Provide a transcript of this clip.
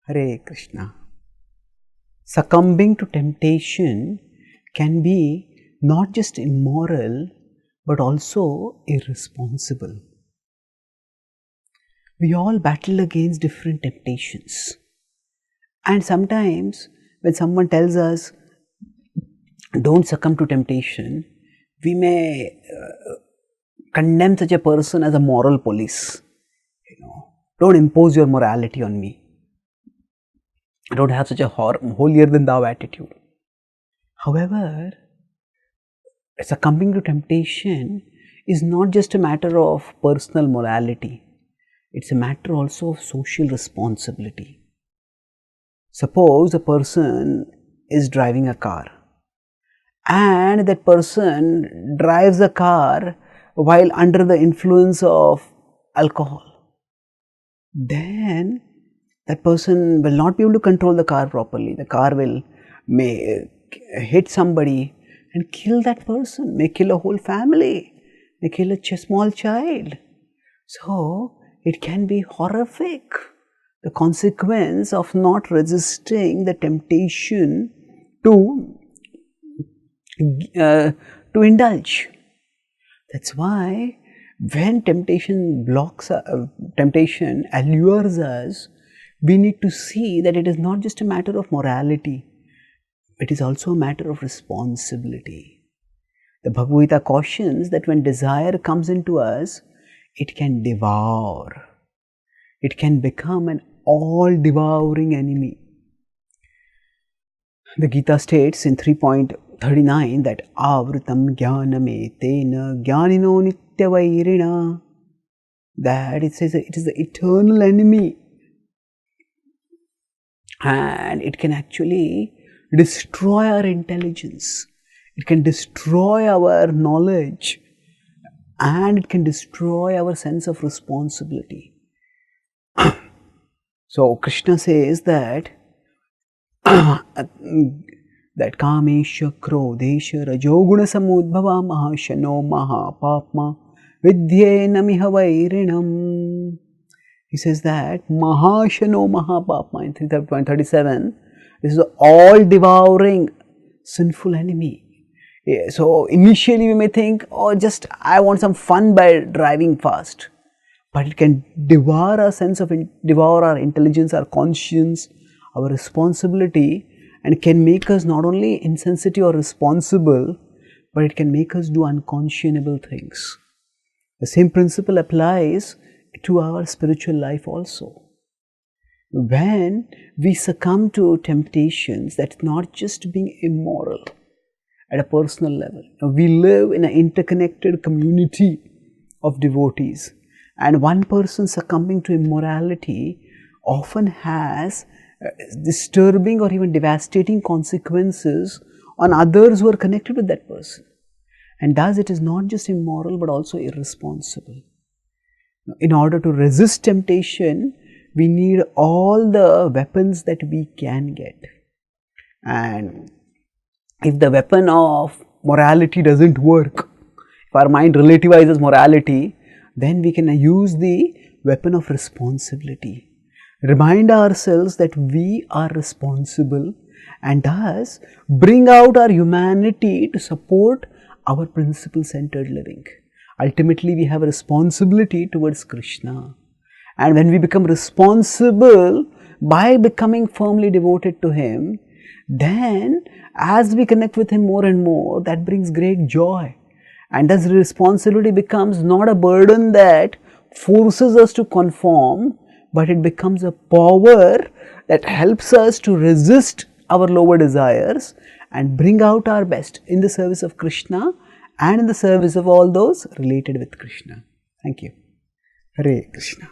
Hare Krishna. Succumbing to temptation can be not just immoral but also irresponsible. We all battle against different temptations, and sometimes when someone tells us don't succumb to temptation, we may condemn such a person as a moral police. Don't impose your morality on me. Don't have such a holier than thou attitude. However, succumbing to temptation is not just a matter of personal morality. It's a matter also of social responsibility. Suppose a person is driving a car and that person drives a car while under the influence of alcohol. Then that person will not be able to control the car properly. The car may hit somebody and kill that person, may kill a whole family, may kill a small child. So it can be horrific, the consequence of not resisting the temptation to indulge. That's why when temptation allures us, we need to see that it is not just a matter of morality, it is also a matter of responsibility. The Bhagavad Gita cautions that when desire comes into us, it can devour. It can become an all-devouring enemy. The Gita states in 3.39 that avritam jnaname tena jnanino nityavairina, that it says that it is the eternal enemy and it can actually destroy our intelligence, it can destroy our knowledge, and it can destroy our sense of responsibility. So Krishna says that that kamesha krodesha rajoguna samudbhava mahashano mahapapma vidyena mihavairinam. He says that mahashano mahapapma in 3.37, this is an all-devouring sinful enemy. So initially we may think, oh, just I want some fun by driving fast. But it can devour our devour our intelligence, our conscience, our responsibility, and can make us not only insensitive or responsible, but it can make us do unconscionable things. The same principle applies to our spiritual life also. When we succumb to temptations, that's not just being immoral at a personal level. We live in an interconnected community of devotees, and one person succumbing to immorality often has disturbing or even devastating consequences on others who are connected with that person. And thus it is not just immoral but also irresponsible. In order to resist temptation, we need all the weapons that we can get. And if the weapon of morality doesn't work, if our mind relativizes morality, then we can use the weapon of responsibility. Remind ourselves that we are responsible and thus bring out our humanity to support our principle-centered living. Ultimately, we have a responsibility towards Krishna. And when we become responsible by becoming firmly devoted to Him, then as we connect with Him more and more, that brings great joy. And thus responsibility becomes not a burden that forces us to conform, but it becomes a power that helps us to resist our lower desires and bring out our best in the service of Krishna and in the service of all those related with Krishna. Thank you. Hare Krishna.